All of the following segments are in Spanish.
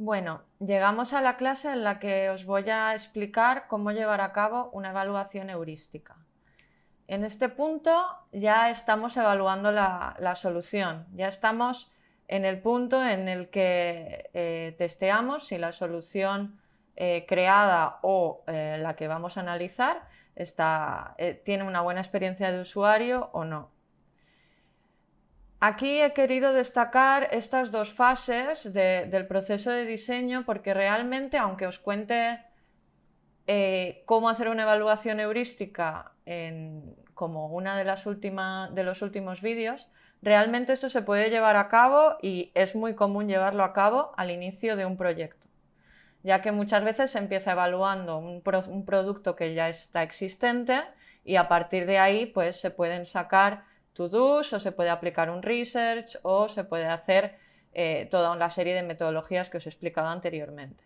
Bueno, llegamos a la clase en la que os voy a explicar cómo llevar a cabo una evaluación heurística. En este punto ya estamos evaluando la solución, ya estamos en el punto en el que testeamos si la solución creada o la que vamos a analizar tiene una buena experiencia de usuario o no. Aquí he querido destacar estas dos fases del proceso de diseño porque realmente, aunque os cuente cómo hacer una evaluación heurística como una de los últimos vídeos, realmente esto se puede llevar a cabo y es muy común llevarlo a cabo al inicio de un proyecto, ya que muchas veces se empieza evaluando un producto que ya está existente y a partir de ahí pues se pueden sacar to-dos o se puede aplicar un research o se puede hacer toda una serie de metodologías que os he explicado anteriormente.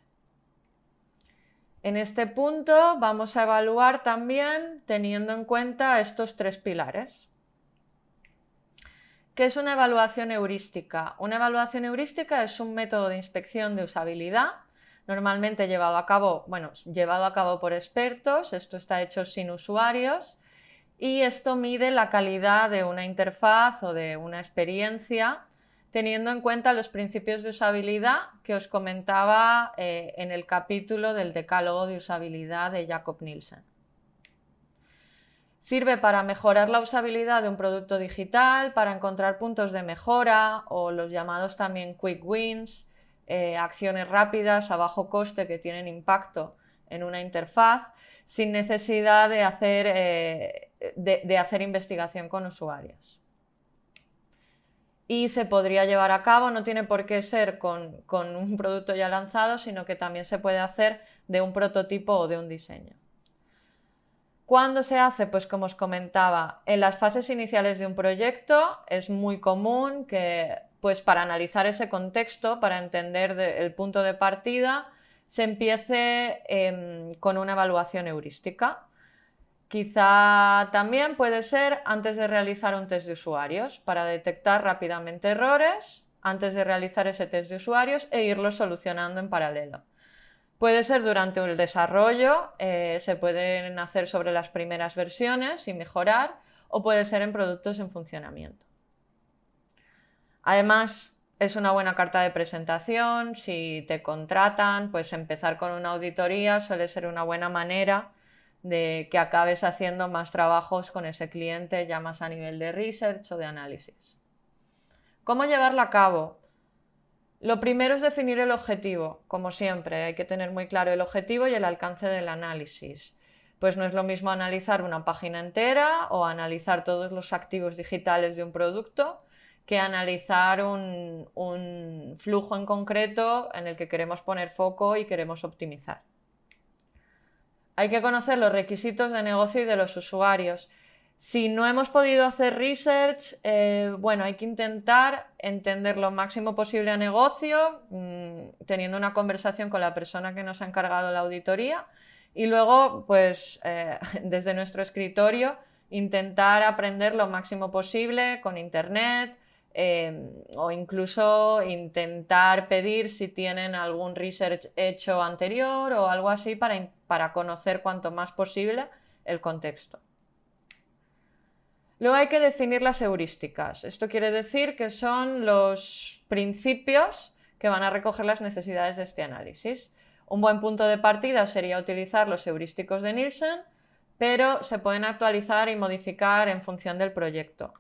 En este punto vamos a evaluar también teniendo en cuenta estos tres pilares. ¿Qué es una evaluación heurística? Una evaluación heurística es un método de inspección de usabilidad, normalmente llevado a cabo por expertos. Esto está hecho sin usuarios y esto mide la calidad de una interfaz o de una experiencia teniendo en cuenta los principios de usabilidad que os comentaba en el capítulo del decálogo de usabilidad de Jakob Nielsen. Sirve para mejorar la usabilidad de un producto digital, para encontrar puntos de mejora o los llamados también quick wins, acciones rápidas a bajo coste que tienen impacto en una interfaz sin necesidad de hacer investigación con usuarios. Y se podría llevar a cabo, no tiene por qué ser con un producto ya lanzado, sino que también se puede hacer de un prototipo o de un diseño. ¿Cuándo se hace? Pues como os comentaba, en las fases iniciales de un proyecto es muy común que pues para analizar ese contexto, para entender el punto de partida, se empiece con una evaluación heurística. Quizá también puede ser antes de realizar un test de usuarios, para detectar rápidamente errores antes de realizar ese test de usuarios e irlos solucionando en paralelo. Puede ser durante el desarrollo, se pueden hacer sobre las primeras versiones y mejorar, o puede ser en productos en funcionamiento. Además, es una buena carta de presentación. Si te contratan, pues empezar con una auditoría suele ser una buena manera de que acabes haciendo más trabajos con ese cliente ya más a nivel de research o de análisis. ¿Cómo llevarla a cabo? Lo primero es definir el objetivo, como siempre, hay que tener muy claro el objetivo y el alcance del análisis. Pues no es lo mismo analizar una página entera o analizar todos los activos digitales de un producto que analizar un flujo en concreto en el que queremos poner foco y queremos optimizar. Hay que conocer los requisitos de negocio y de los usuarios. Si no hemos podido hacer research, bueno, hay que intentar entender lo máximo posible a negocio, teniendo una conversación con la persona que nos ha encargado la auditoría y luego, pues, desde nuestro escritorio, intentar aprender lo máximo posible con internet o incluso intentar pedir si tienen algún research hecho anterior o algo así para conocer cuanto más posible el contexto. Luego hay que definir las heurísticas. Esto quiere decir que son los principios que van a recoger las necesidades de este análisis. Un buen punto de partida sería utilizar los heurísticos de Nielsen, pero se pueden actualizar y modificar en función del proyecto.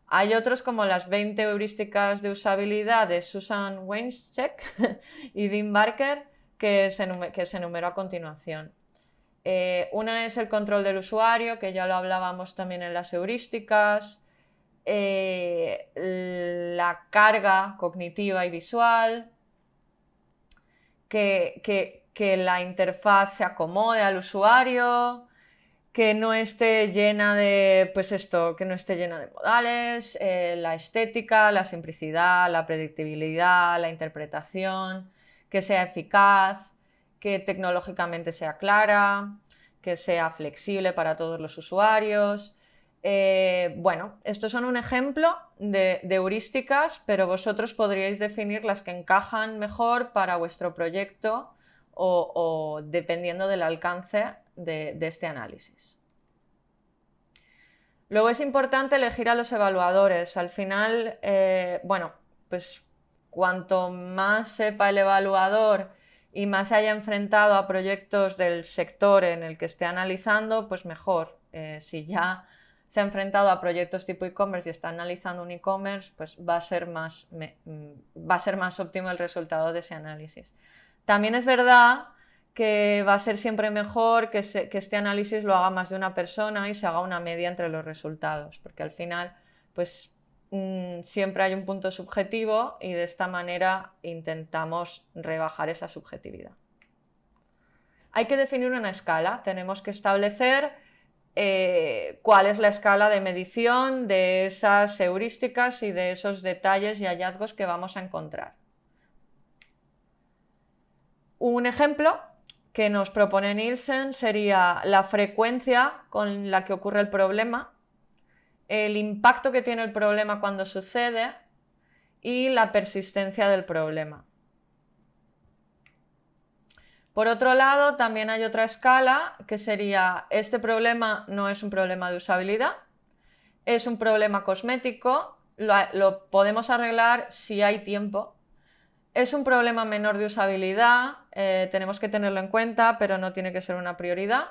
Hay otros como las 20 heurísticas de usabilidad de Susan Weinstein y Dean Barker que se enumeró a continuación. Una es el control del usuario, que ya lo hablábamos también en las heurísticas, la carga cognitiva y visual, que la interfaz se acomode al usuario, que no esté llena de, pues esto, que no esté llena de modales, la estética, la simplicidad, la predictibilidad, la interpretación, que sea eficaz, que tecnológicamente sea clara, que sea flexible para todos los usuarios, Bueno, estos son un ejemplo de heurísticas, pero vosotros podríais definir las que encajan mejor para vuestro proyecto o dependiendo del alcance de este análisis. Luego es importante elegir a los evaluadores. Al final, bueno, pues cuanto más sepa el evaluador y más se haya enfrentado a proyectos del sector en el que esté analizando, pues mejor. Si ya se ha enfrentado a proyectos tipo e-commerce y está analizando un e-commerce, pues va a ser más óptimo el resultado de ese análisis. También es verdad que va a ser siempre mejor que este análisis lo haga más de una persona y se haga una media entre los resultados, porque al final, pues siempre hay un punto subjetivo y de esta manera intentamos rebajar esa subjetividad. Hay que definir una escala, tenemos que establecer cuál es la escala de medición de esas heurísticas y de esos detalles y hallazgos que vamos a encontrar. Un ejemplo que nos propone Nielsen sería la frecuencia con la que ocurre el problema, el impacto que tiene el problema cuando sucede y la persistencia del problema. Por otro lado, también hay otra escala que sería: este problema no es un problema de usabilidad, es un problema cosmético, lo podemos arreglar si hay tiempo. Es un problema menor de usabilidad, tenemos que tenerlo en cuenta, pero no tiene que ser una prioridad.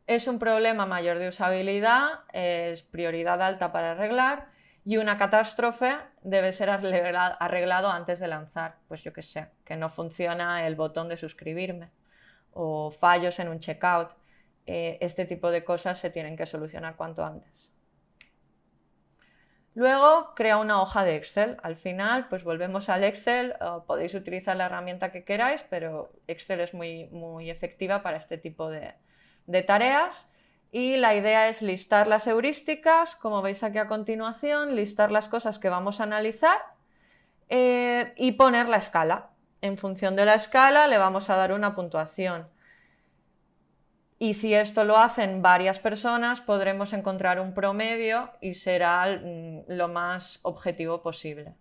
Es un problema mayor de usabilidad, es prioridad alta para arreglar. Y una catástrofe debe ser arreglado antes de lanzar. Pues yo qué sé, que no funciona el botón de suscribirme o fallos en un checkout. Este tipo de cosas se tienen que solucionar cuanto antes. Luego crea una hoja de Excel. Al final, pues volvemos al Excel. Podéis utilizar la herramienta que queráis, pero Excel es muy efectiva para este tipo de tareas. Y la idea es listar las heurísticas, como veis aquí a continuación, listar las cosas que vamos a analizar y poner la escala. En función de la escala le vamos a dar una puntuación. Y si esto lo hacen varias personas, podremos encontrar un promedio y será lo más objetivo posible.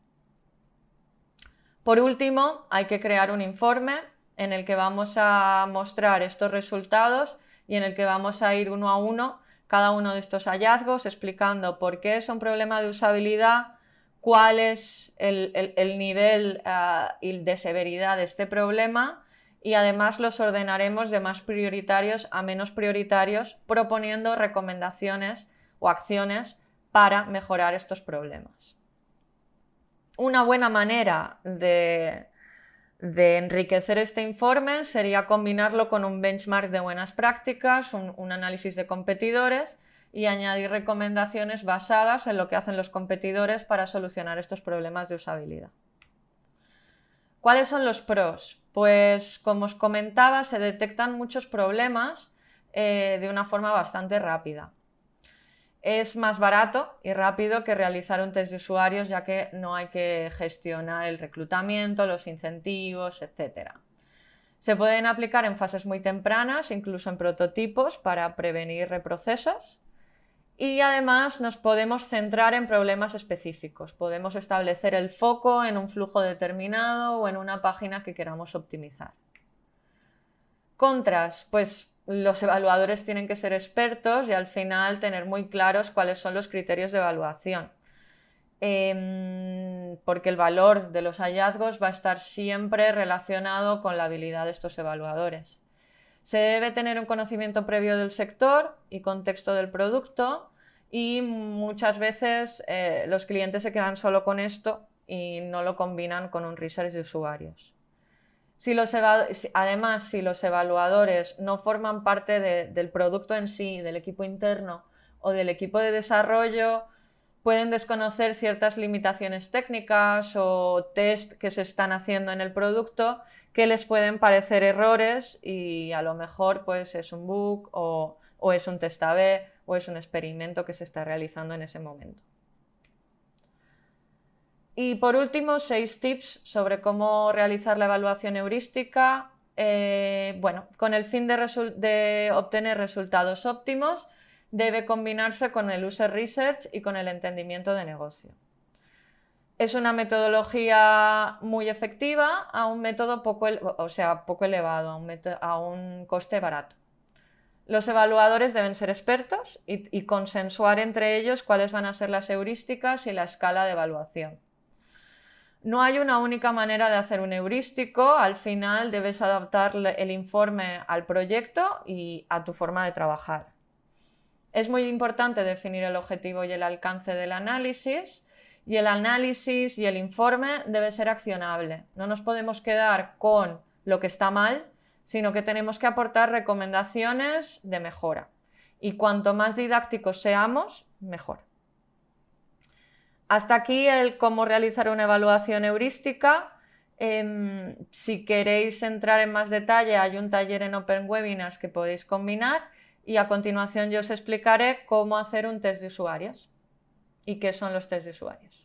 Por último, hay que crear un informe en el que vamos a mostrar estos resultados y en el que vamos a ir uno a uno cada uno de estos hallazgos, explicando por qué es un problema de usabilidad, cuál es el nivel de severidad de este problema, y además los ordenaremos de más prioritarios a menos prioritarios, proponiendo recomendaciones o acciones para mejorar estos problemas. Una buena manera de enriquecer este informe sería combinarlo con un benchmark de buenas prácticas, un análisis de competidores y añadir recomendaciones basadas en lo que hacen los competidores para solucionar estos problemas de usabilidad. ¿Cuáles son los pros? Pues como os comentaba, se detectan muchos problemas de una forma bastante rápida. Es más barato y rápido que realizar un test de usuarios, ya que no hay que gestionar el reclutamiento, los incentivos, etc. Se pueden aplicar en fases muy tempranas, incluso en prototipos, para prevenir reprocesos. Y además nos podemos centrar en problemas específicos. Podemos establecer el foco en un flujo determinado o en una página que queramos optimizar. Contras, pues los evaluadores tienen que ser expertos y al final tener muy claros cuáles son los criterios de evaluación. Porque el valor de los hallazgos va a estar siempre relacionado con la habilidad de estos evaluadores. Se debe tener un conocimiento previo del sector y contexto del producto, y muchas veces los clientes se quedan solo con esto y no lo combinan con un research de usuarios. Además, si los evaluadores no forman parte del producto en sí, del equipo interno o del equipo de desarrollo, pueden desconocer ciertas limitaciones técnicas o test que se están haciendo en el producto que les pueden parecer errores, y a lo mejor pues es un bug o es un test A/B o es un experimento que se está realizando en ese momento. Y por último, 6 tips sobre cómo realizar la evaluación heurística. Bueno, con el fin de obtener resultados óptimos, debe combinarse con el user research y con el entendimiento de negocio. Es una metodología muy efectiva a un método poco elevado, a un coste barato. Los evaluadores deben ser expertos y consensuar entre ellos cuáles van a ser las heurísticas y la escala de evaluación. No hay una única manera de hacer un heurístico, al final debes adaptar el informe al proyecto y a tu forma de trabajar. Es muy importante definir el objetivo y el alcance del análisis, y el análisis y el informe debe ser accionable. No nos podemos quedar con lo que está mal, sino que tenemos que aportar recomendaciones de mejora. Y cuanto más didácticos seamos, mejor. Hasta aquí el cómo realizar una evaluación heurística. Si queréis entrar en más detalle, hay un taller en Open Webinars que podéis combinar y a continuación yo os explicaré cómo hacer un test de usuarios y qué son los test de usuarios.